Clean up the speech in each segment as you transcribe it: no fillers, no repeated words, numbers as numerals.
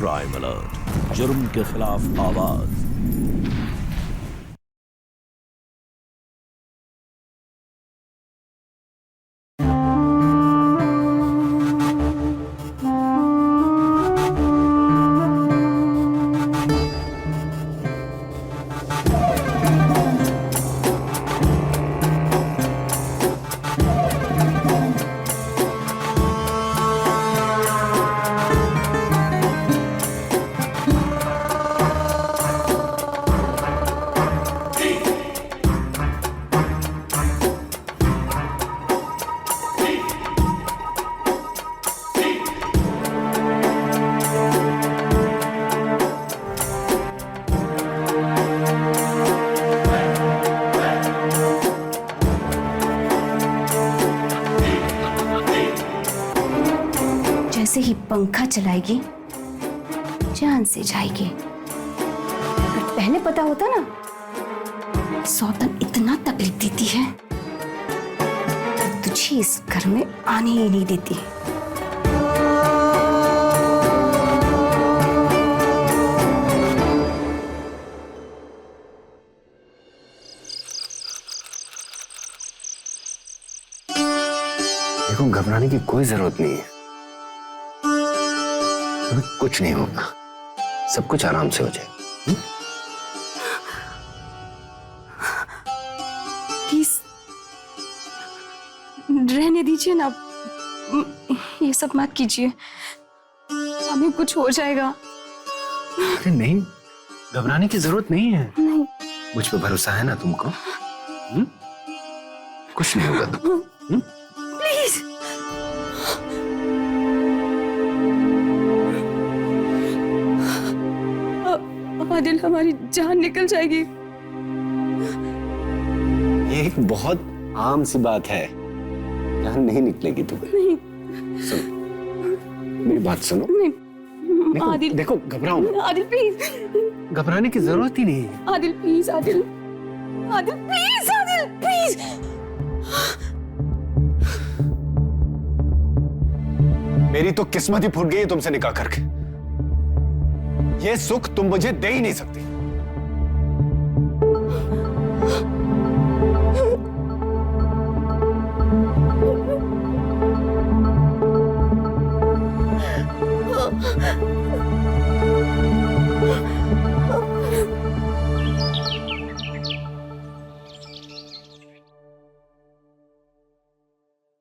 Crime alert, जुर्म के खिलाफ आवाज। जैसे ही पंखा चलाएगी जान से जाएगी। अगर पहले पता होता ना सौतन इतना तकलीफ देती है तो तुझे इस घर में आने ही नहीं देती। देखो, घबराने की कोई जरूरत नहीं है। अभी कुछ नहीं होगा, सब कुछ आराम से हो जाए। प्लीज रहने दीजिए ना, ये सब मत कीजिए, हमें कुछ हो जाएगा। अरे नहीं, घबराने की जरूरत नहीं है। नहीं, मुझ पे भरोसा है ना तुमको? कुछ नहीं होगा तुम। प्लीज। आदिल, हमारी जान निकल जाएगी। ये एक बहुत आम सी बात है, जान नहीं निकलेगी तुम्हें। नहीं, सुनो, मेरी बात सुनो। नहीं, देखो, आदिल, देखो, घबराओ। आदिल प्लीज। घबराने की जरूरत ही नहीं है। Adil please, Adil, Adil please, Adil please. मेरी तो किस्मत ही फूट गई है तुमसे निकाह करके। ये सुख तुम मुझे दे ही नहीं सकती।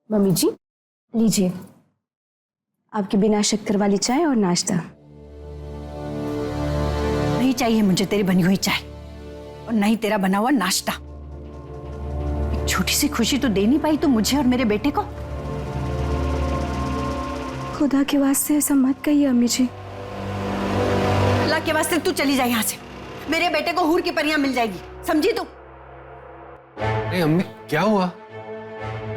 मम्मी जी, लीजिए आपके बिना शक्कर वाली चाय और नाश्ता। नहीं चाहिए मुझे तेरी बनी हुई चाय और नहीं तेरा बना हुआ नाश्ता। एक छोटी सी खुशी तो दे नहीं पाई तो मुझे और मेरे बेटे को। खुदा के वास्ते ऐसा मत कहिए अम्मी जी। अल्लाह के वास्ते तू चली जा यहाँ से, मेरे बेटे को हूर की परियां मिल जाएगी, समझी तू? अरे अम्मी, क्या हुआ?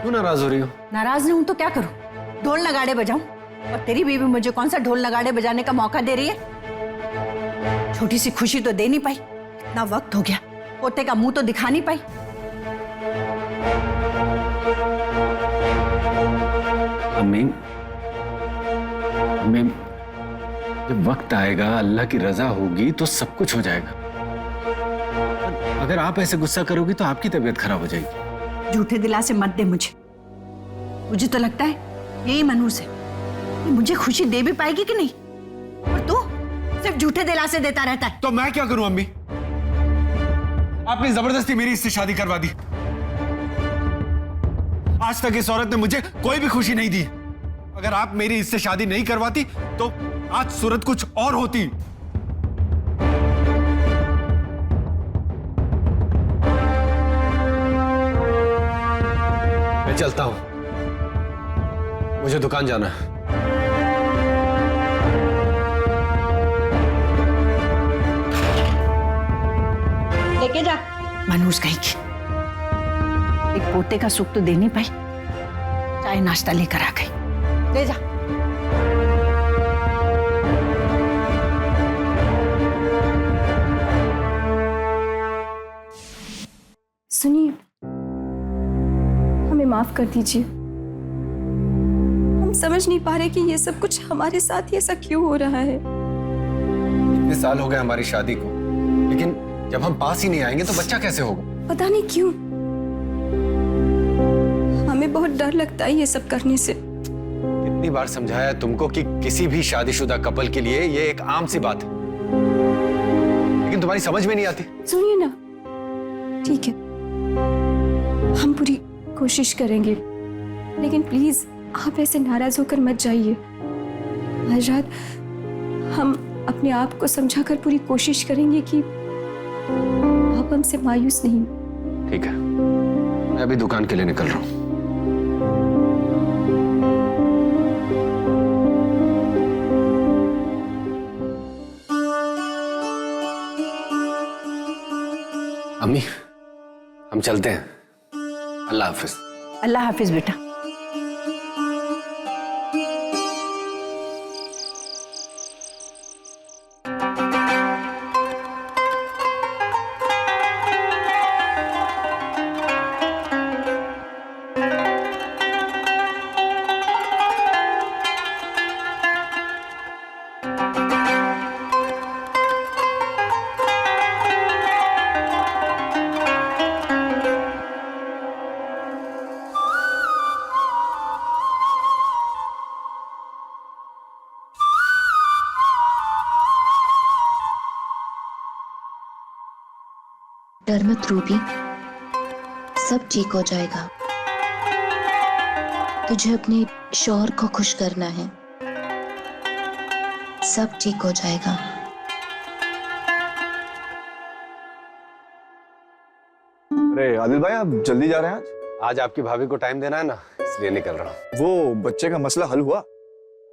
क्यों नाराज हो रही हो? नाराज नहीं हूं तो क्या करूं? ढोल नगाड़े बजाऊं? और तेरी बीवी मुझे कौन सा ढोल नगाड़े बजाने का मौका दे रही है? छोटी सी खुशी तो दे नहीं पाई, इतना वक्त हो गया, पोते का मुंह तो दिखा नहीं पाई। अम्मी, अम्मी, जब वक्त आएगा, अल्लाह की रजा होगी तो सब कुछ हो जाएगा। अगर आप ऐसे गुस्सा करोगी तो आपकी तबीयत खराब हो जाएगी। झूठे दिलासे मत दे मुझे। मुझे तो लगता है यही मनहूस है, ये मुझे खुशी दे भी पाएगी कि नहीं, और तू सिर्फ झूठे दिलासे देता रहता है। तो मैं क्या करूं अम्मी? आपने जबरदस्ती मेरी इससे शादी करवा दी। आज तक इस औरत ने मुझे कोई भी खुशी नहीं दी। अगर आप मेरी इससे शादी नहीं करवाती तो आज सूरत कुछ और होती। मैं चलता हूं, मुझे दुकान जाना है। लेके जा। मनहूस कहेगी, एक पोते का सुख तो दे नहीं पाई, चाय नाश्ता लेकर आ गई। ले जा। सुनिए, हमें माफ कर दीजिए। हम समझ नहीं पा रहे कि ये सब कुछ हमारे साथ ही ऐसा क्यों हो रहा है। इतने साल हो गए हमारी शादी को, लेकिन जब हम पास ही नहीं आएंगे तो बच्चा कैसे होगा? पता नहीं क्यों हमें बहुत डर लगता है ये सब करने से। कितनी बार समझाया तुमको कि किसी भी शादीशुदा कपल के लिए ये एक आम सी बात है, लेकिन तुम्हारी समझ में नहीं आती। सुनिए ना, ठीक है हम पूरी कोशिश करेंगे, लेकिन प्लीज आप ऐसे नाराज होकर मत जाइए। आज रात हम अपने आप को समझाकर पूरी कोशिश करेंगे कि आप हमसे मायूस नहीं। ठीक है, मैं अभी दुकान के लिए निकल रहा हूं। अम्मी, हम चलते हैं। अल्लाह हाफिज। अल्लाह हाफिज बेटा। डर मत रूबी, सब ठीक हो जाएगा। तुझे अपने शौहर को खुश करना है, सब ठीक हो जाएगा। अरे आदिल भाई, आप जल्दी जा रहे हैं आज? आज आपकी भाभी को टाइम देना है ना, इसलिए निकल रहा हूँ। वो बच्चे का मसला हल हुआ?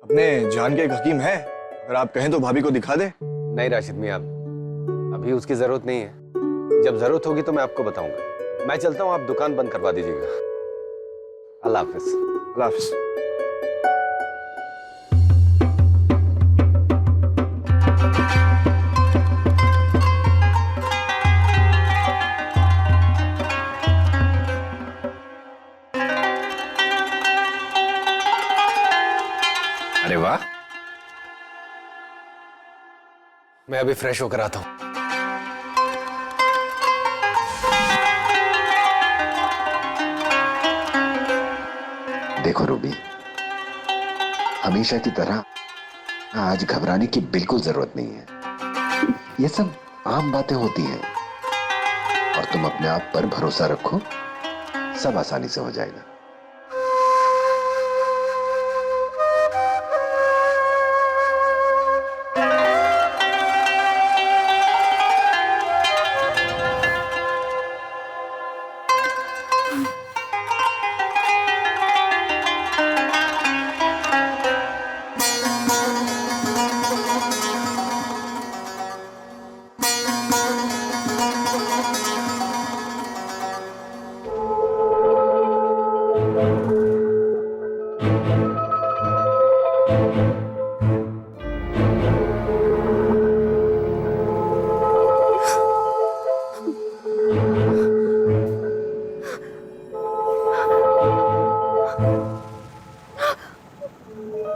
अपने जान के एक हकीम है, अगर आप कहें तो भाभी को दिखा दे। नहीं राशिद मियां, अभी उसकी जरूरत नहीं है। जब जरूरत होगी तो मैं आपको बताऊंगा। मैं चलता हूँ, आप दुकान बंद करवा दीजिएगा। अल्लाह हाफिज। अल्लाह हाफिज। अरे वाह, मैं अभी फ्रेश होकर आता हूँ। देखो रूबी, हमेशा की तरह आज घबराने की बिल्कुल जरूरत नहीं है। ये सब आम बातें होती हैं और तुम अपने आप पर भरोसा रखो, सब आसानी से हो जाएगा।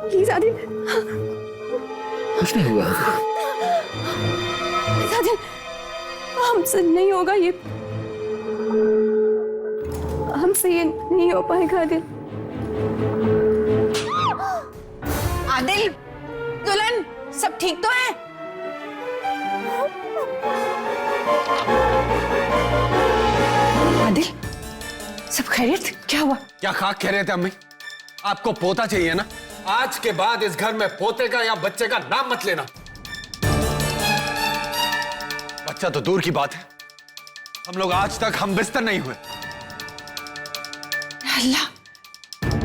प्लीज आदिल, कुछ नहीं हुआ। आदिल, हमसे नहीं होगा ये, हमसे ये नहीं हो पाएगा आदिल। आदिल, दुल्हन, सब ठीक तो है? आदिल, सब खैरियत? क्या हुआ? क्या खाक कह रहे थे अम्मी? आपको पोता चाहिए ना? आज के बाद इस घर में पोते का या बच्चे का नाम मत लेना। बच्चा तो दूर की बात है, हम लोग आज तक हम बिस्तर नहीं हुए। अल्लाह,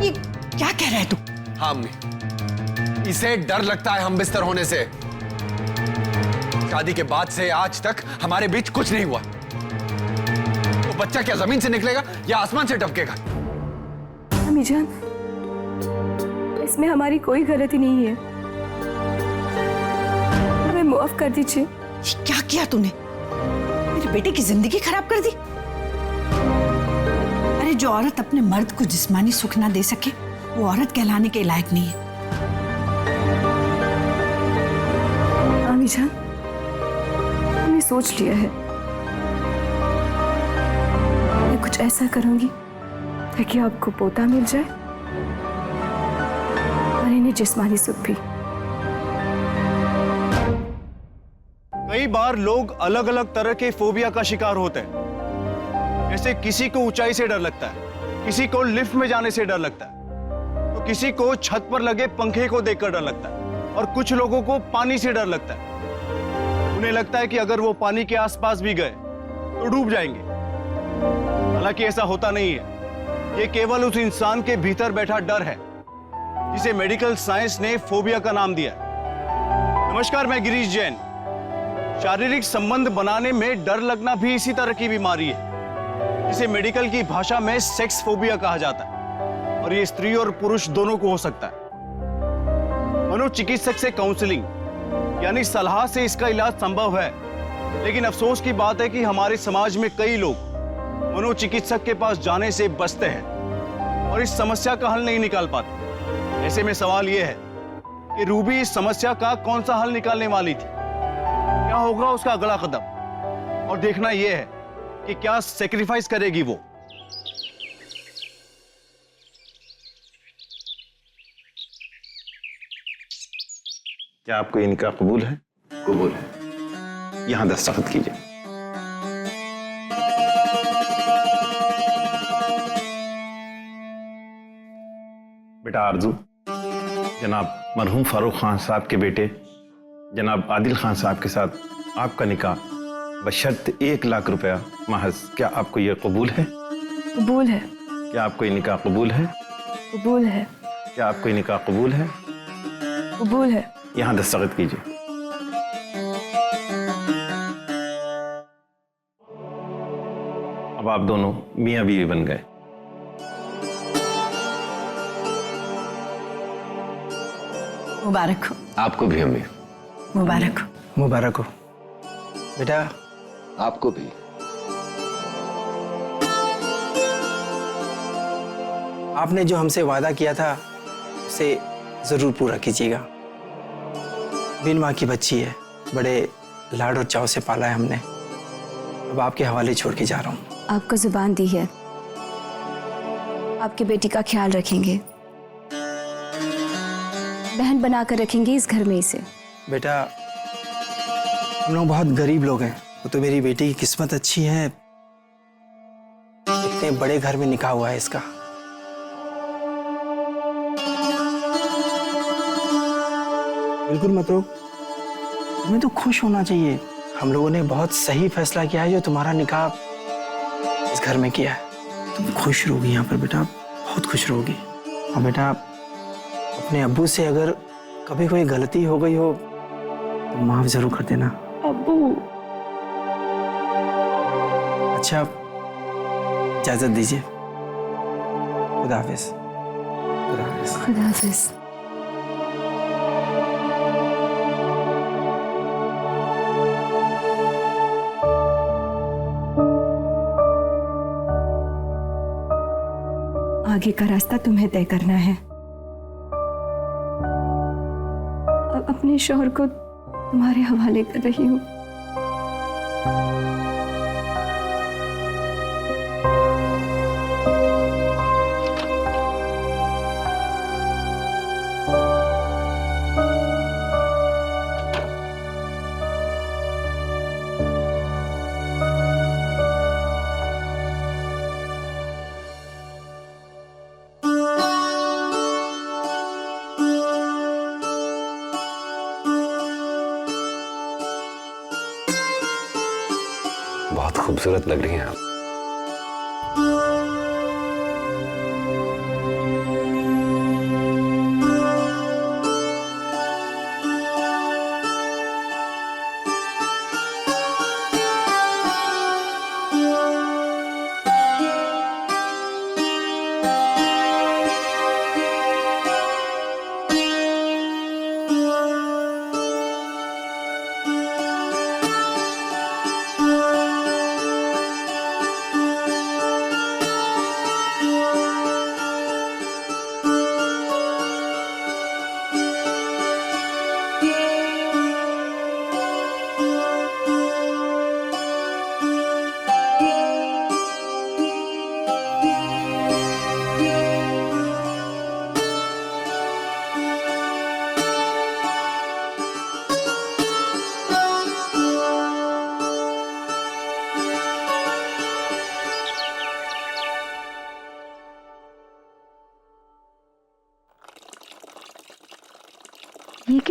ये क्या कह रहा है तू? हाँ अम्मी, इसे डर लगता है हम बिस्तर होने से। शादी के बाद से आज तक हमारे बीच कुछ नहीं हुआ। तो बच्चा क्या जमीन से निकलेगा या आसमान से टपकेगा? अम्मी जान, इसमें हमारी कोई गलती नहीं है, हमें माफ कर दीजिए। ये क्या किया तूने? मेरे बेटे की जिंदगी खराब कर दी। अरे जो औरत अपने मर्द को जिस्मानी सुख ना दे सके, वो औरत कहलाने के लायक नहीं है। अम्मी जान, मैंने सोच लिया है, मैं कुछ ऐसा करूंगी ताकि आपको पोता मिल जाए और इन्हें जिस्मानी सुख भी। कई बार लोग अलग अलग तरह के फोबिया का शिकार होते हैं। जैसे किसी को ऊंचाई से डर लगता है, किसी को लिफ्ट में जाने से डर लगता है, तो किसी को छत पर लगे पंखे को देखकर डर लगता है, और कुछ लोगों को पानी से डर लगता है। उन्हें लगता है कि अगर वो पानी के आसपास भी गए तो डूब जाएंगे। हालांकि ऐसा होता नहीं है। ये केवल उस इंसान के भीतर बैठा डर है जिसे मेडिकल साइंस ने फोबिया का नाम दिया। नमस्कार, मैं गिरीश जैन। शारीरिक संबंध बनाने में डर लगना भी इसी तरह की बीमारी है, जिसे मेडिकल की भाषा में सेक्स फोबिया कहा जाता है, और ये स्त्री और पुरुष दोनों को हो सकता है। मनोचिकित्सक से काउंसलिंग यानी सलाह से इसका इलाज संभव है, लेकिन अफसोस की बात है कि हमारे समाज में कई लोग मनोचिकित्सक के पास जाने से बचते हैं और इस समस्या का हल नहीं निकाल पाते। ऐसे में सवाल यह है कि रूबी इस समस्या का कौन सा हल निकालने वाली थी, क्या होगा उसका अगला कदम, और देखना यह है कि क्या सेक्रीफाइस करेगी वो। क्या आपको इनका कबूल है? कबूल है। यहां दस्तखत कीजिए। बेटा आरजू, जनाब मरहूम फारूक खान साहब के बेटे जनाब आदिल खान साहब के साथ आपका निकाह बशर्त 1 लाख रुपया महज। क्या आपको यह कबूल है? कबूल है। क्या आपको ये निकाह कबूल है? कबूल है। क्या आपको ये निकाह कबूल है? कबूल है। यहां दस्तखत कीजिए। अब आप दोनों मियां बीवी बन गए। मुबारक हो। आपको भी अम्मी। मुबारक हो। मुबारक हो बेटा। आपको भी। आपने जो हमसे वादा किया था उसे जरूर पूरा कीजिएगा। बिन माँ की बच्ची है, बड़े लाड और चाव से पाला है हमने। अब आपके हवाले छोड़ के जा रहा हूँ। आपको जुबान दी है, आपकी बेटी का ख्याल रखेंगे, बहन बनाकर रखेंगे इस घर में इसे। बेटा हम लोग बहुत गरीब लोग हैं, वो तो मेरी बेटी की किस्मत अच्छी है, इतने बड़े घर में निकाह हुआ है इसका। बिल्कुल मत रो, तुम्हें तो खुश होना चाहिए। हम लोगों ने बहुत सही फैसला किया है जो तुम्हारा निकाह इस घर में किया है। तुम खुश रहोगी यहाँ पर बेटा, बहुत खुश रहोगी। और बेटा अपने अब्बू से अगर कभी कोई गलती हो गई हो तो माफ जरूर कर देना। अब्बू। अच्छा इजाजत दीजिए। खुदा हाफिज। खुदा हाफिज। खुदा हाफिज। आगे का रास्ता तुम्हें तय करना है। अब अपने शौहर को तुम्हारे हवाले कर रही हूँ। बहुत खूबसूरत लग रही हैं आप।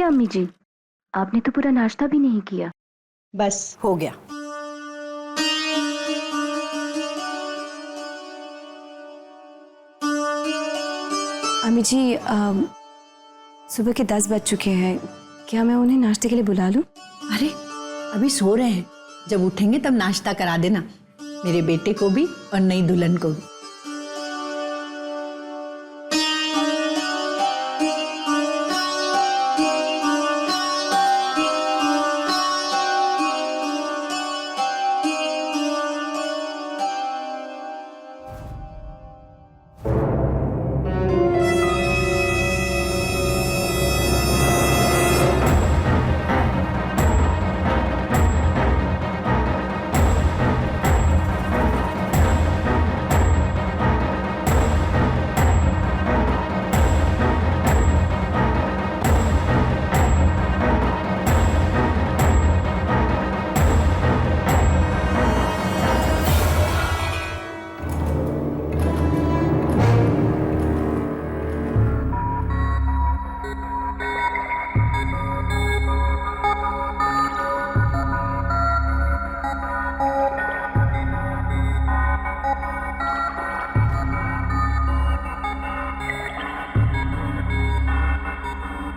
क्या अम्मी जी, आपने तो पूरा नाश्ता भी नहीं किया। बस हो गया। अम्मी जी, सुबह के 10 बज चुके हैं, क्या मैं उन्हें नाश्ते के लिए बुला लूं? अरे अभी सो रहे हैं, जब उठेंगे तब नाश्ता करा देना, मेरे बेटे को भी और नई दुल्हन को भी।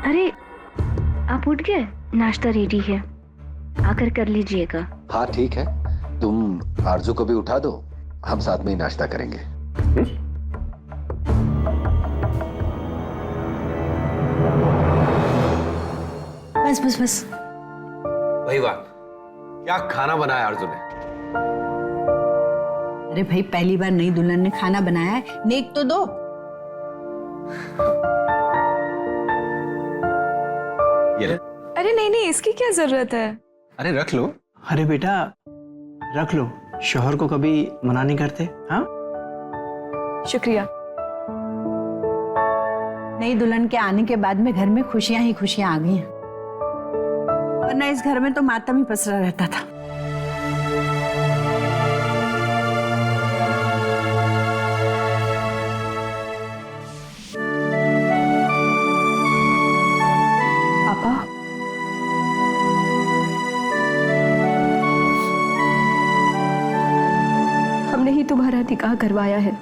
अरे आप उठ गए? नाश्ता रेडी है, आकर कर लीजिएगा। हाँ ठीक है, तुम आरजू को भी उठा दो, हम साथ में ही नाश्ता करेंगे। बस बस बस। वही बात, क्या खाना बनाया अर्जुन ने? अरे भाई, पहली बार नई दुल्हन ने खाना बनाया है, नेक तो दो। ये ले। अरे नहीं नहीं, इसकी क्या जरूरत है? अरे रख लो। अरे बेटा रख लो, शौहर को कभी मना नहीं करते। हाँ शुक्रिया। नई दुल्हन के आने के बाद में घर में खुशियां ही खुशियां आ गई हैं, वरना इस घर में तो मातम ही पसरा रहता था। पापा, हमने ही तुम्हारा निकाह करवाया है,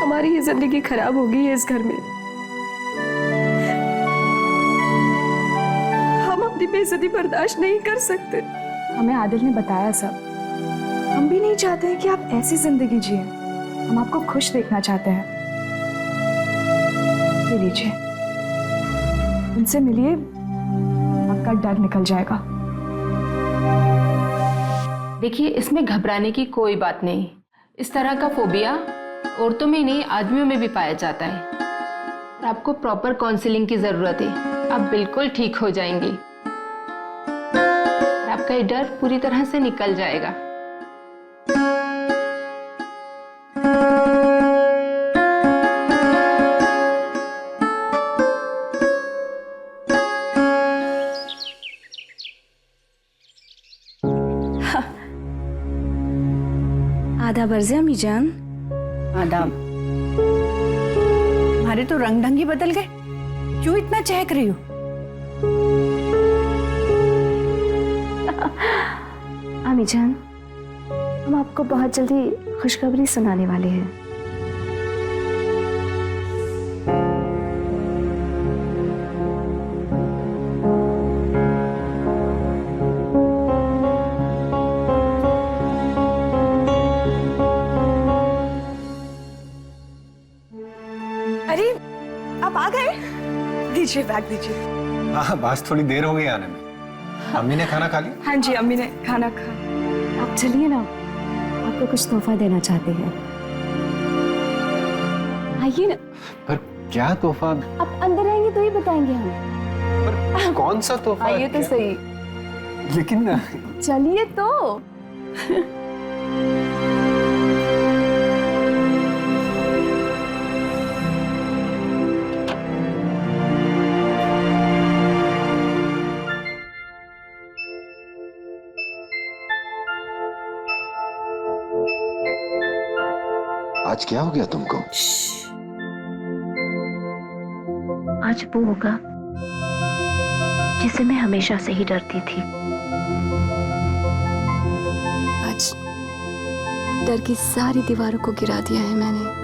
हमारी ही जिंदगी खराब हो गई है इस घर में। हम अपनी बेइज्जती बर्दाश्त नहीं कर सकते। हमें आदिल ने बताया सब। हम भी नहीं चाहते हैं कि आप ऐसी जिंदगी जिए, हम आपको खुश देखना चाहते हैं। ये लीजिए, उनसे मिलिए, आपका डर निकल जाएगा। देखिए, इसमें घबराने की कोई बात नहीं। इस तरह का फोबिया औरतों में नहीं, आदमियों में भी पाया जाता है। आपको प्रॉपर काउंसलिंग की जरूरत है, आप बिल्कुल ठीक हो जाएंगी। आपका ये डर पूरी तरह से निकल जाएगा। आदाब अर्ज़े अम्मी जान। आदाब। हमारे तो रंग ढंग ही बदल गए, क्यों इतना चहक रही हो? अम्मी जान, हम आपको बहुत जल्दी खुशखबरी सुनाने वाले हैं। अरे आप आ गए? दीजिए बैग दीजिए। हाँ, बस थोड़ी देर हो गई आने में। अम्मी ने खाना खा लिया? हाँ जी, अम्मी ने खाना खा। आप चलिए ना, आपको कुछ तोहफा देना चाहते हैं। आइए ना। पर क्या तोहफा? आप अंदर आएंगे तो ही बताएंगे हम। पर कौन सा तोहफा? आइए तो सही। लेकिन चलिए तो। आज क्या हो गया तुमको? आज वो होगा जिसे मैं हमेशा से ही डरती थी। आज डर की सारी दीवारों को गिरा दिया है मैंने।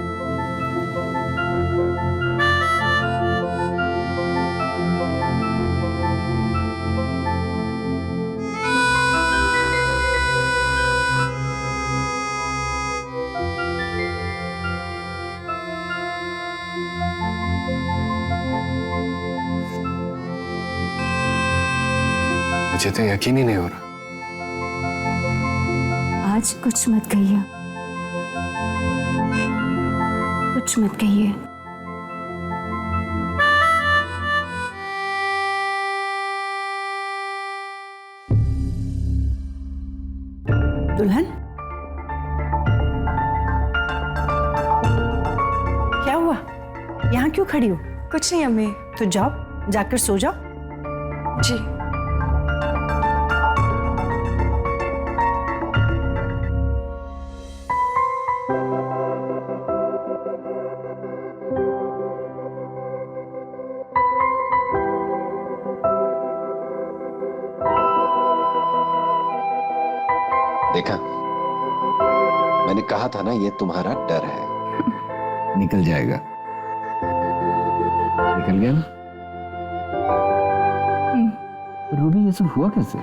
मुझे तो यकीन ही नहीं हो रहा। आज कुछ मत कहिए, कुछ मत कहिए। दुल्हन, क्या हुआ? यहाँ क्यों खड़ी हो? कुछ नहीं अम्मी तो जाओ, जाकर सो जाओ। जी। देखा, मैंने कहा था ना, ये तुम्हारा डर है। निकल जाएगा। निकल गया ना? तो रूबी, ये सब हुआ कैसे?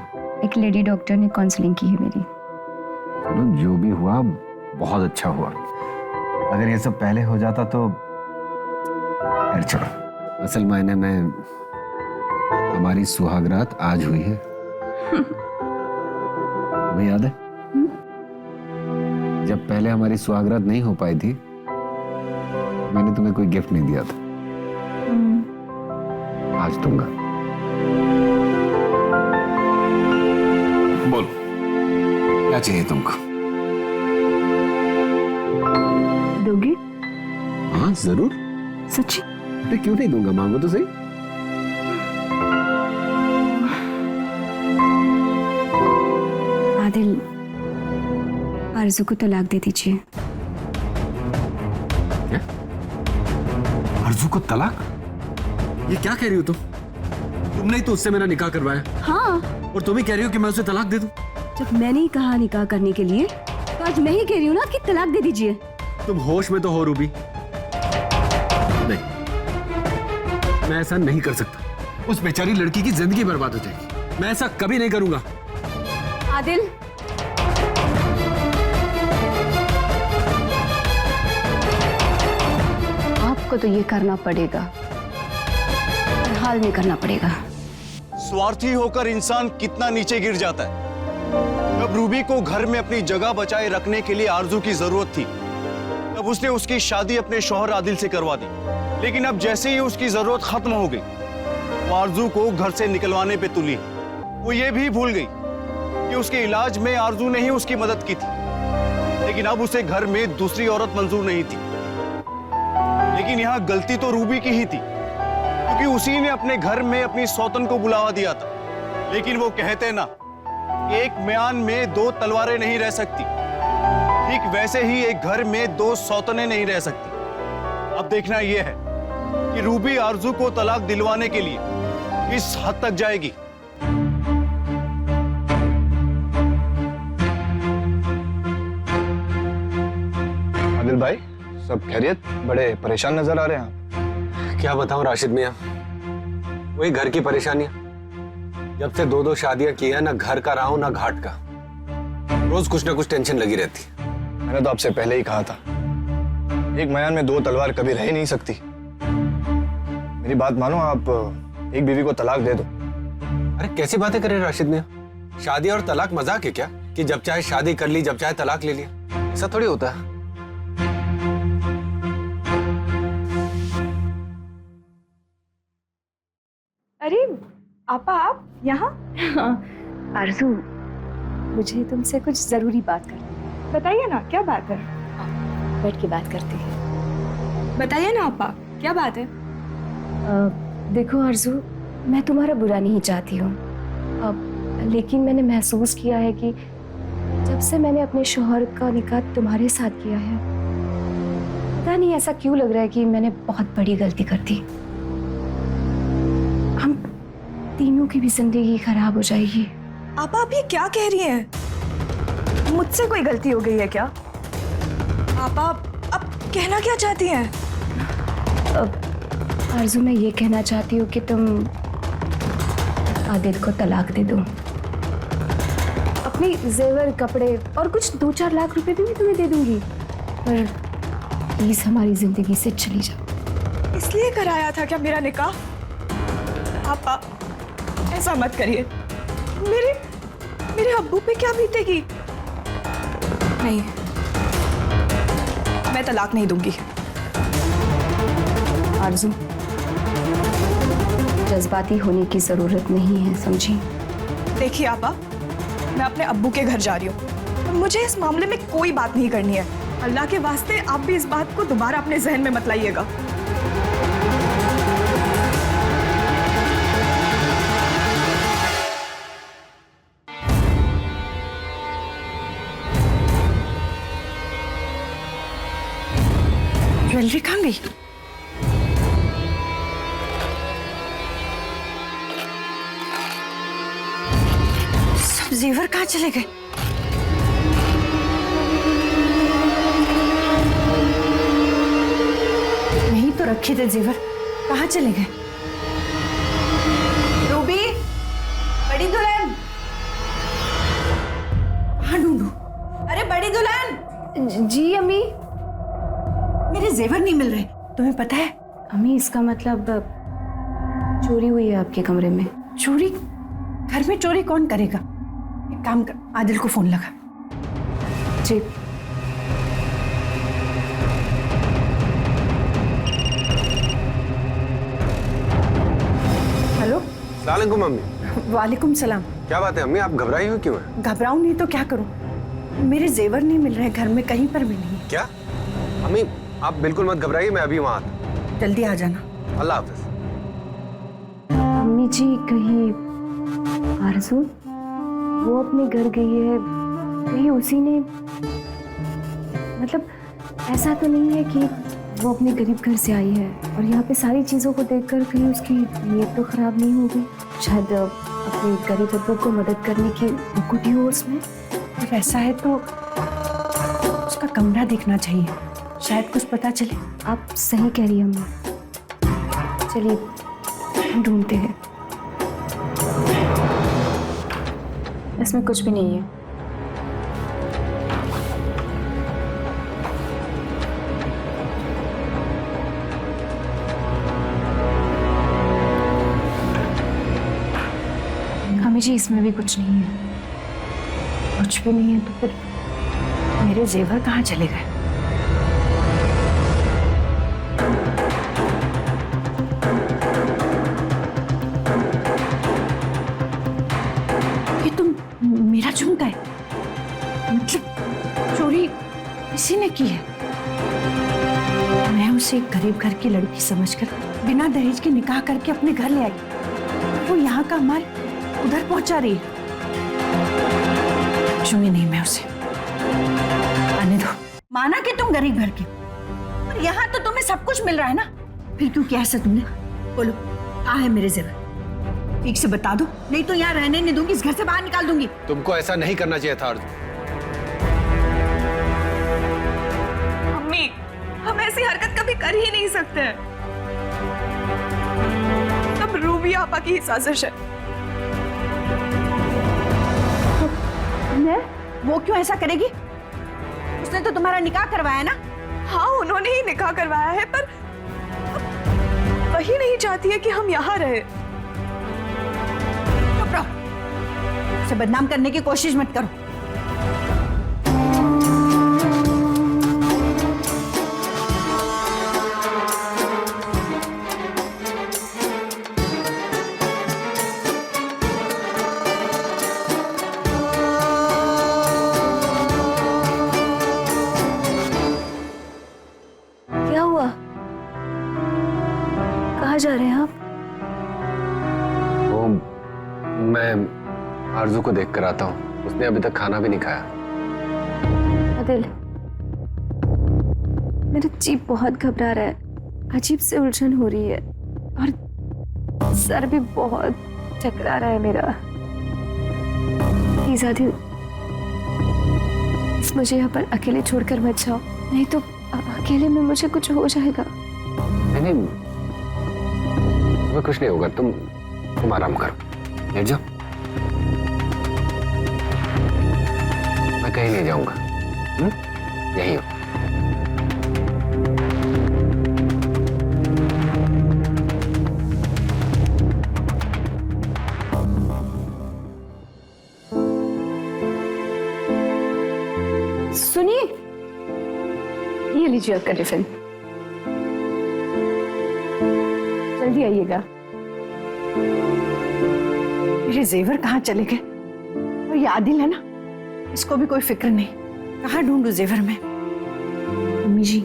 एक लेडी डॉक्टर ने काउंसलिंग की है मेरी। चलो, जो भी हुआ बहुत अच्छा हुआ। अगर ये सब पहले हो जाता तो खैर छोड़ो। असल मायने में हमारी सुहागरात आज हुई है। तुम्हें याद है जब पहले हमारी सुहागरात नहीं हो पाई थी, मैंने तुम्हें कोई गिफ्ट नहीं दिया था। आज दूंगा। बोलो, क्या चाहिए तुमको? दोगे? हाँ जरूर। सच्ची? अरे क्यों नहीं दूंगा, मांगो तो सही। आदिल, आरज़ू को तलाक दे दीजिए। क्या? आरज़ू को तलाक? ये क्या कह रही हो तुम? तुमने ही तो उससे मेरा निकाह करवाया। हाँ, और तुम ही कह रही हो कि मैं उसे तलाक दे दूं? जब मैंने ही कहा निकाह करने के लिए, तो आज मैं ही कह रही हूँ ना कि तलाक दे दीजिए। तुम होश में तो हो रूबी? नहीं, मैं ऐसा नहीं कर सकता। उस बेचारी लड़की की जिंदगी बर्बाद हो जाएगी। मैं ऐसा कभी नहीं करूंगा। आदिल, आपको तो ये करना पड़ेगा, हर हाल में करना पड़ेगा। स्वार्थी होकर इंसान कितना नीचे गिर जाता है। जब रूबी को घर में अपनी जगह बचाए रखने के लिए आरजू की जरूरत थी, तब उसने उसकी शादी अपने शौहर आदिल से करवा दी। लेकिन अब जैसे ही उसकी जरूरत खत्म हो गई, वो आरजू को घर से निकलवाने पे तुली। वो ये भी भूल गई कि उसके इलाज में आरजू ने ही उसकी मदद की थी। लेकिन अब उसे घर में दूसरी औरत मंजूर नहीं थी। लेकिन यहाँ गलती तो रूबी की ही थी, क्योंकि उसी ने अपने घर में अपनी सौतन को बुलावा दिया था। लेकिन वो कहते ना, एक म्यान में दो तलवारें नहीं रह सकती, ठीक वैसे ही एक घर में दो सौतनें नहीं रह सकती। अब देखना यह है कि रूबी आरजू को तलाक दिलवाने के लिए इस हद तक जाएगी। आदिल भाई, सब खैरियत? बड़े परेशान नजर आ रहे हैं आप। क्या बताऊं राशिद मियां, वही घर की परेशानियां। जब से दो शादियां की है, ना घर का रहा हूं ना घाट का। रोज कुछ ना कुछ टेंशन लगी रहती। मैंने तो आपसे पहले ही कहा था, एक म्यान में दो तलवार कभी रह ही नहीं सकती। मेरी बात मानो, आप एक बीवी को तलाक दे दो। अरे कैसी बातें कर रहे राशिद मियां? शादी और तलाक मजाक है क्या कि जब चाहे शादी कर ली, जब चाहे तलाक ले लिया? ऐसा थोड़ी होता है। अरे आपा, आप यहाँ? आरज़ू, मुझे तुमसे कुछ जरूरी बात करनी है। बताइए ना, क्या बात है? बैठ के बात करते हैं। बताइए ना आपा, क्या बात है? देखो आरज़ू, मैं तुम्हारा बुरा नहीं चाहती हूँ, लेकिन मैंने महसूस किया है कि जब से मैंने अपने शौहर का निकाह तुम्हारे साथ किया है, पता नहीं ऐसा क्यों लग रहा है कि मैंने बहुत बड़ी गलती कर दी। तीनों की भी जिंदगी खराब हो जाएगी। आप ये क्या कह रही हैं? मुझसे कोई गलती हो गई है क्या? आप कहना क्या चाहती हैं? आरजू, मैं ये कहना चाहती हूँ कि तुम आदिल को तलाक दे दो। अपने जेवर, कपड़े और कुछ 2-4 लाख रुपए भी मैं तुम्हें दे दूंगी, पर प्लीज हमारी जिंदगी से चली जाओ। इसलिए कराया था क्या मेरा निकाह? आप ऐसा मत करिए। मेरे अब्बू पे क्या बीतेगी? नहीं, मैं तलाक नहीं दूंगी। आरजू, जज्बाती होने की जरूरत नहीं है, समझी? देखिए आपा, मैं अपने अब्बू के घर जा रही हूँ। मुझे इस मामले में कोई बात नहीं करनी है। अल्लाह के वास्ते आप भी इस बात को दोबारा अपने जहन में मत लाइएगा। ज्वेलरी कहाँ गई? सब जेवर कहाँ चले गए? यहीं तो रखे थे जेवर, कहाँ चले गए? रूबी, बड़ी दुल्हन, कहाँ ढूंढूं? अरे बड़ी दुल्हन! जी अम्मी। मेरे जेवर नहीं मिल रहे, तुम्हें पता है? अम्मी, इसका मतलब चोरी हुई है आपके कमरे में। चोरी? घर में चोरी कौन करेगा? एक काम कर, आदिल को फोन लगा। जी। हेलो। सलाम मम्मी। वालेकुम सलाम। क्या बात है अम्मी, आप घबराई हुई क्यों है? घबराऊं नहीं तो क्या करूं? मेरे जेवर नहीं मिल रहे घर में, कहीं पर भी नहीं। क्या? अम्मी आप बिल्कुल मत घबराइए, मैं अभी वहां आता। जल्दी आ जाना। अल्लाह हाफिज। अम्मी जी, कहीं आरज़ू वो अपने घर गई है, कहीं उसी ने, मतलब ऐसा तो नहीं है कि वो अपने गरीब घर से आई है और यहाँ पे सारी चीज़ों को देखकर कहीं उसकी नीयत तो खराब नहीं होगी? शायद अपने गरीब अब्बू को मदद करने की रुकुटी हो उसमें। अगर ऐसा है तो उसका कमरा देखना चाहिए, शायद कुछ पता चले। आप सही कह रही हैं अम्मा, चलिए हम ढूंढते हैं। इसमें कुछ भी नहीं है। अम्मी जी, इसमें भी कुछ नहीं है। कुछ भी नहीं है तो फिर मेरे जेवर कहाँ चले गए? ये तुम मेरा झुमका है? मतलब चोरी किसी ने की है? मैं उसे एक गरीब घर की लड़की समझकर बिना दहेज के निकाह करके अपने घर ले आई, वो यहाँ का माल उधर पहुंचा रही है। छूंगी नहीं मैं उसे, आने दो। माना कि तुम गरीब घर की, पर यहाँ तो तुम्हें सब कुछ मिल रहा है ना, फिर क्यों किया ऐसा तुमने? बोलो, कहाँ है मेरे जेवर? ठीक से बता दो, नहीं तो यहाँ रहने नहीं दूंगी, इस घर से बाहर निकाल दूंगी। तुमको ऐसा नहीं करना चाहिए था आरज़ू। अम्मी, हम ऐसी हरकत कभी कर ही नहीं सकते हैं। सब रूबी आपा की ही साजिश है। वो क्यों ऐसा करेगी? उसने तो तुम्हारा निकाह करवाया ना? हाँ, उन्होंने ही निकाह करवाया है, पर वही नहीं चाहती है कि हम यहाँ रहे। चुप रहो, उसे बदनाम करने की कोशिश मत करो। क्या हुआ? कहाँ जा रहे हैं आप? वो मैं आरज़ू को देख कर आता हूँ, उसने अभी तक खाना भी नहीं खाया। आदिल, मेरा जी बहुत घबरा रहा है, अजीब से उलझन हो रही है और सर भी बहुत टकरा रहा है मेरा। प्लीज आदिल, मुझे यहाँ पर अकेले छोड़कर मत जाओ, नहीं तो अकेले में मुझे कुछ हो जाएगा। नहीं, तुम्हें कुछ नहीं होगा, तुम आराम करो, लेट जाओ। मैं कहीं नहीं जाऊंगा, यहीं हो। सुनिए, ये लीजिए आपका टिफिन, जल्दी आइएगा। मेरे जेवर कहाँ चले गए? और ये आदिल है ना, इसको भी कोई फिक्र नहीं। कहाँ ढूंढूं जेवर में? मम्मी जी,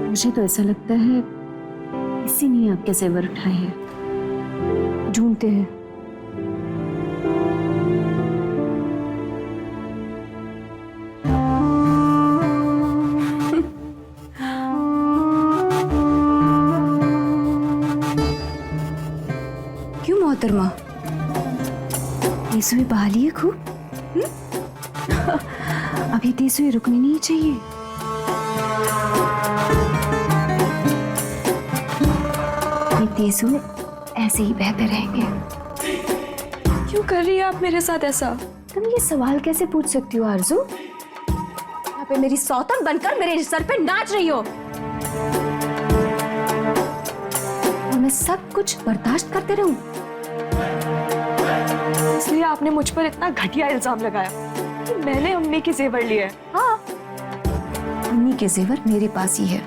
मुझे तो ऐसा लगता है किसी ने आपके जेवर उठाए हैं। ढूंढते हैं। क्यों मोहतरमा, तेज़ुए बहाली है खूब? अभी तेज़ुए रुकनी नहीं चाहिए। ये तेज़ुए ऐसे ही बहते रहेंगे। क्यों कर रही है आप मेरे साथ ऐसा? तुम ये सवाल कैसे पूछ सकती हो आरजू? यहाँ पे मेरी सौतन बनकर मेरे सर पे नाच रही हो और मैं सब कुछ बर्दाश्त करते रहूं? इसलिए आपने मुझ पर इतना घटिया इल्जाम लगाया कि मैंने अम्मी के जेवर लिए। हाँ, अम्मी के जेवर मेरे पास ही है।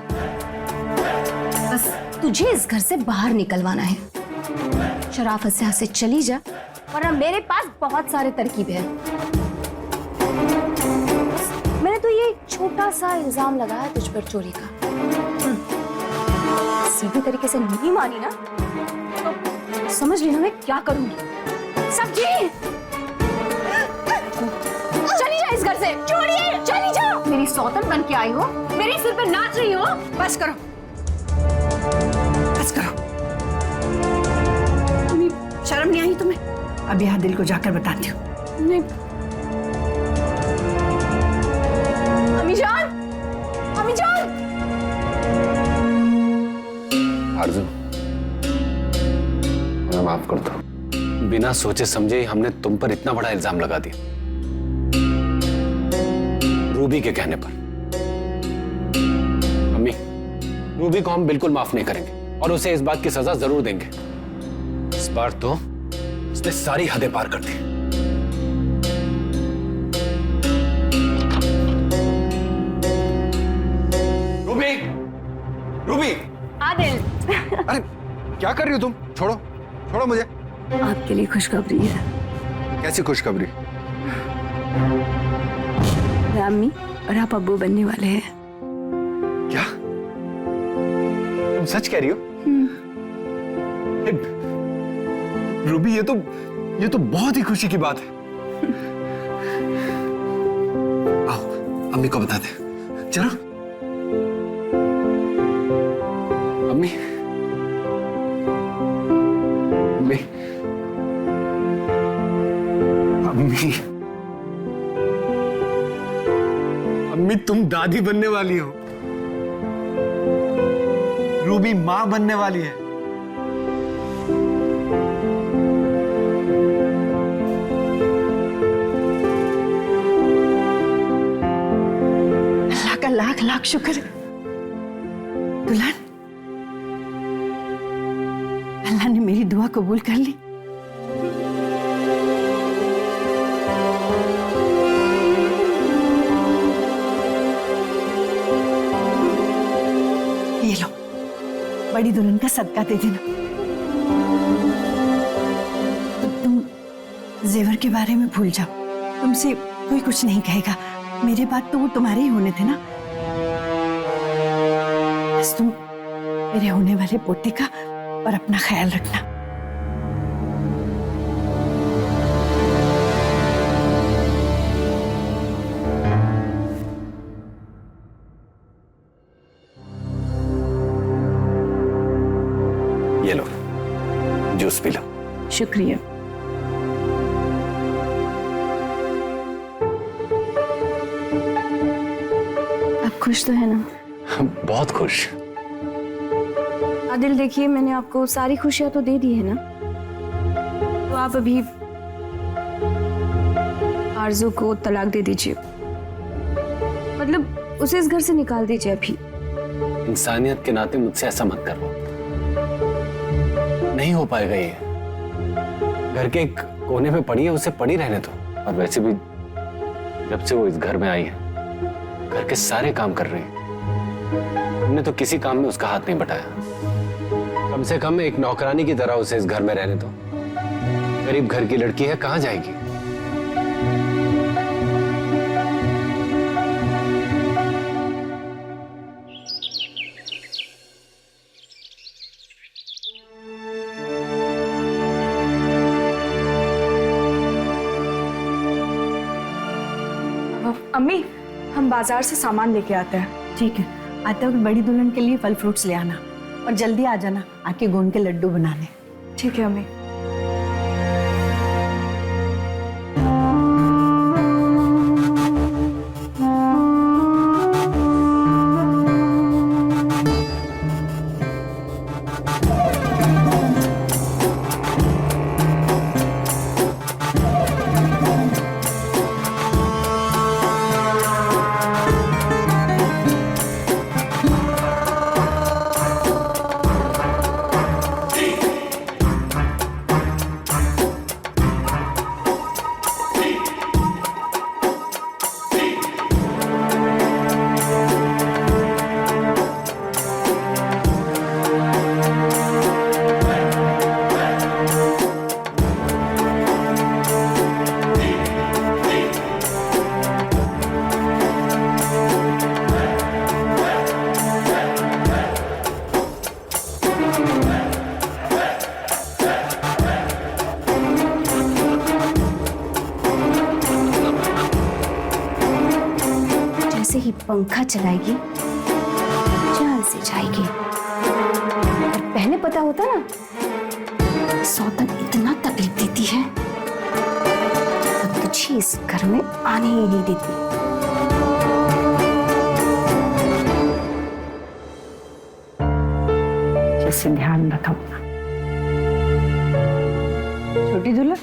बस तुझे इस घर से बाहर निकलवाना है। शराफत से यहाँ से चली जा, वरना मेरे पास बहुत सारे तरकीब है। मैंने तो ये छोटा सा इल्जाम लगाया तुझ पर चोरी का। सीधी तरीके से नहीं मानी ना तो समझ लेना मैं क्या करूंगी। सब्जी, चली जा इस घर से। चोरी, चली जाओ। मेरी सौतन बन के आई हो, मेरे सिर पे नाच रही हो। बस करो, बस करो। शर्म नहीं आई तुम्हें? अभी आदिल को जाकर बताती हूँ। नहीं, अम्मी जान, अम्मी जान। आरज़ू, हमें माफ कर दो। बिना सोचे समझे ही हमने तुम पर इतना बड़ा इल्जाम लगा दिया, रूबी के कहने पर। अम्मी, रूबी को हम बिल्कुल माफ नहीं करेंगे और उसे इस बात की सजा जरूर देंगे। इस बार तो उसने सारी हदें पार कर दी। रूबी, रूबी, आदिल, अरे क्या कर रही हो तुम? छोड़ो, छोड़ो मुझे। आपके लिए खुशखबरी है। कैसी खुशखबरी? अम्मी और आप अब्बू बनने वाले हैं। क्या तुम सच कह रही हो? रूबी, ये तो बहुत ही खुशी की बात है। आओ अम्मी को बता दे। चलो अम्मी, अम्मी, अम्मी, अम्मी, तुम दादी बनने वाली हो। रूबी मां बनने वाली है। अल्लाह का लाख लाख शुक्र। दुल्हन, अल्लाह ने मेरी दुआ कबूल कर ली। ये लो, बड़ी दुल्हन का सदका दे देना। तुम जेवर के बारे में भूल जाओ, तुमसे कोई कुछ नहीं कहेगा। मेरे बाद तो वो तुम्हारे ही होने थे ना। बस तुम मेरे होने वाले पोते का और अपना ख्याल रखना। ये लो, जूस पी लो। शुक्रिया। आप खुश तो है ना? बहुत खुश। आदिल देखिए, मैंने आपको सारी खुशियां तो दे दी है ना, तो आप अभी आरजू को तलाक दे दीजिए, मतलब उसे इस घर से निकाल दीजिए अभी। इंसानियत के नाते मुझसे ऐसा मत करो, नहीं हो पाएगा ये। घर के एक कोने में पड़ी है, उसे पड़ी रहने दो। और वैसे भी जब से वो इस घर में आई है, घर के सारे काम कर रही है। हमने तो किसी काम में उसका हाथ नहीं बटाया। कम से कम एक नौकरानी की तरह उसे इस घर में रहने दो। गरीब घर की लड़की है, कहाँ जाएगी? अम्मी, हम बाजार से सामान लेके आते हैं। ठीक है, आते वक्त बड़ी दुल्हन के लिए फल फ्रूट्स ले आना और जल्दी आ जाना आके गोंद के लड्डू बनाने। ठीक है अम्मी। जैसे ही पंखा चलाएगी जान से जाएगी। अगर पहले पता होता ना सौतन इतना तकलीफ देती है तो तुझे इस घर में आने ही नहीं देती। जैसे ध्यान रखा। छोटी दुल्हन,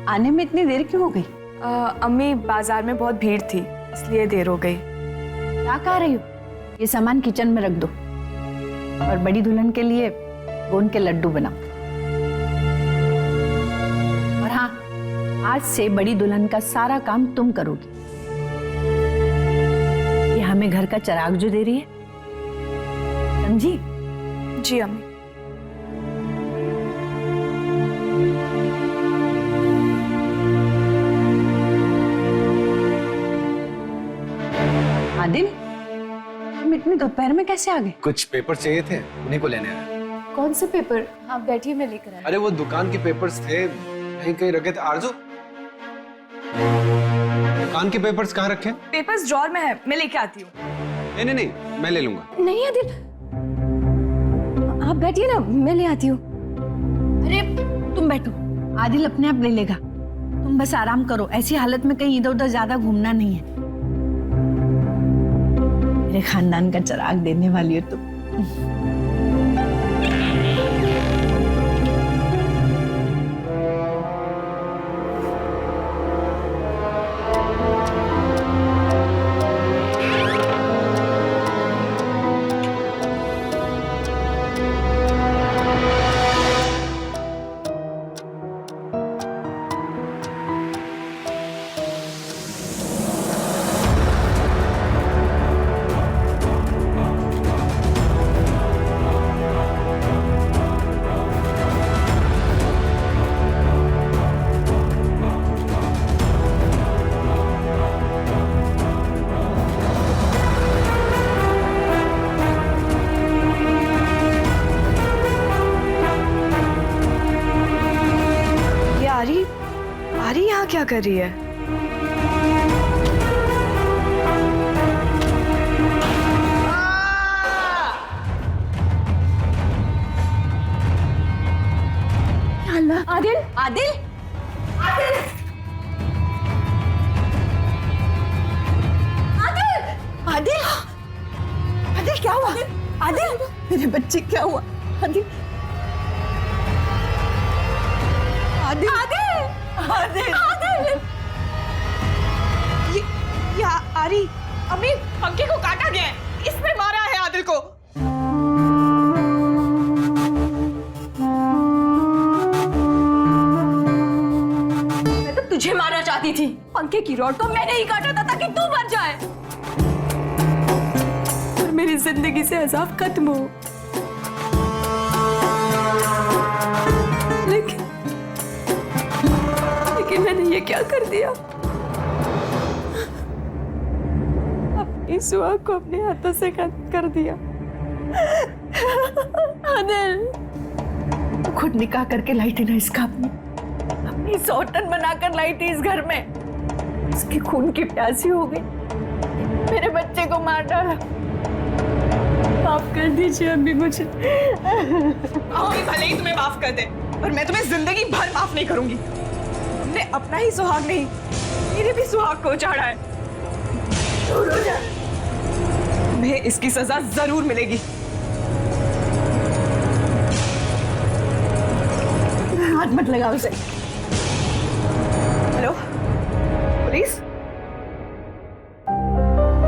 आने में इतनी देर क्यों हो गई? अम्मी, बाजार में बहुत भीड़ थी इसलिए देर हो गई। क्या कह रही हो? ये सामान किचन में रख दो और बड़ी दुल्हन के लिए गोंद के लड्डू बनाओ। और हाँ, आज से बड़ी दुल्हन का सारा काम तुम करोगी। ये हमें घर का चिराग जो दे रही है, समझी? जी अम्मी। आदिल, तुम इतनी दोपहर में कैसे आ गए? कुछ पेपर चाहिए थे, उन्हीं को लेने आया। कौन से पेपर? हाँ बैठिए, मैं लेकर आया। अरे वो दुकान के पेपर्स थे, कहीं कहीं रखे थे। आरजू, दुकान के पेपर्स कहाँ रखे? पेपर्स ड्रॉर में है, मैं लेके आती हूँ। नहीं नहीं नहीं, मैं ले लूंगा। नहीं आदिल, आप बैठिए ना, मैं ले आती हूँ। अरे तुम बैठो, आदिल अपने आप ले लेगा। तुम बस आराम करो, ऐसी हालत में कहीं इधर उधर ज्यादा घूमना नहीं है। मेरे खानदान का चिराग देने वाली हो तुम। आरी यहाँ क्या कर रही है? क्या अल्लाह आदिल आदिल आदिल आदिल आदिल आदिल क्या हुआ? आदिल मेरे बच्चे क्या हुआ? आदिल आदिल आदिल आदिल आदिल ये आरी अम्मी पंखे को काटा गया है, इसने मारा है आदिल को। मैं तो तुझे मारना चाहती थी, पंखे की रॉड को मैंने ही काटा था ताकि तू मर जाए और मेरी जिंदगी से अजाब खत्म हो। लेकिन मैंने ये क्या कर दिया? अपनी सुहाग को अपने हाथों से खत्म कर दिया। आदिल तू खुद निकाह करके लाई थी ना इसका, अपनी सौतन बनाकर लाई थी इस घर में। इसके खून की प्यासी हो गई, मेरे बच्चे को मार डाला। माफ कर दीजिए अम्मी मुझे। अम्मी भले ही तुम्हें माफ कर दे, पर मैं तुम्हें जिंदगी भर माफ नहीं करूंगी। तुमने अपना ही सुहाग नहीं, मेरे भी सुहाग को उजाड़ा है। दूर हो जा। तुम्हें इसकी सजा जरूर मिलेगी। हाथ मत लगाओ उसे। Hello police.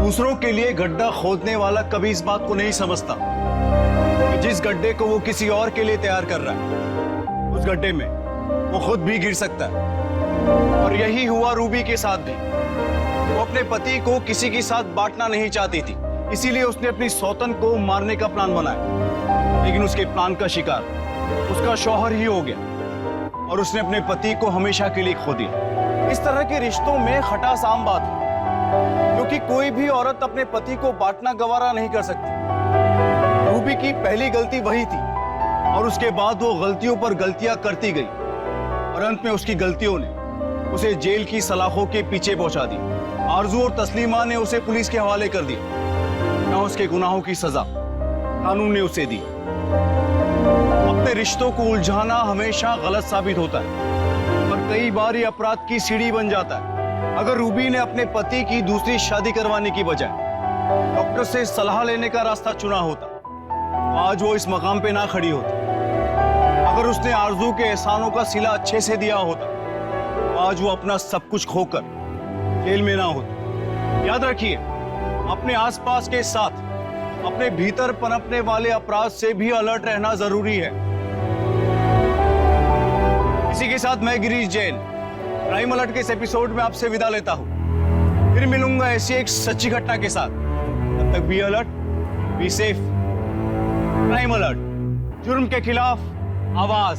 दूसरों के लिए गड्ढा खोदने वाला कभी इस बात को नहीं समझता कि जिस गड्ढे को वो किसी और के लिए तैयार कर रहा है, उस गड्ढे में वो खुद भी गिर सकता है। और यही हुआ रूबी के साथ भी। वो अपने पति को किसी के साथ बांटना नहीं चाहती थी, इसीलिए उसने अपनी सौतन को मारने का प्लान बनाया। लेकिन उसके प्लान का शिकार उसका शौहर ही हो गया और उसने अपने पति को हमेशा के लिए खो दिया। इस तरह के रिश्तों में खटास आम बात है, क्योंकि कोई भी औरत अपने पति को बांटना गवारा नहीं कर सकती। रूबी की पहली गलती वही थी और उसके बाद वो गलतियों पर गलतियां करती गई और अंत में उसकी गलतियों ने उसे जेल की सलाखों के पीछे पहुंचा दिया। आरजू और तस्लीमा ने उसे पुलिस के हवाले कर दिया। न उसके गुनाहों की सजा कानून ने उसे दी। अपने रिश्तों को उलझाना हमेशा गलत साबित होता है और कई बार ये अपराध की सीढ़ी बन जाता है। अगर रूबी ने अपने पति की दूसरी शादी करवाने की बजाय डॉक्टर से सलाह लेने का रास्ता चुना होता, तो आज वो इस मकाम पे ना खड़ी होती। अगर उसने आरजू के एहसानों का सिला अच्छे से दिया होता, तो आज वो अपना सब कुछ खोकर जेल में ना होती। याद रखिए, अपने आसपास के साथ अपने भीतर पनपने वाले अपराध से भी अलर्ट रहना जरूरी है। इसी के साथ मैं गिरीश जैन क्राइम अलर्ट के इस एपिसोड में आपसे विदा लेता हूं। फिर मिलूंगा ऐसी एक सच्ची घटना के साथ। तब तक be alert, be safe. Crime alert, जुर्म के खिलाफ आवाज।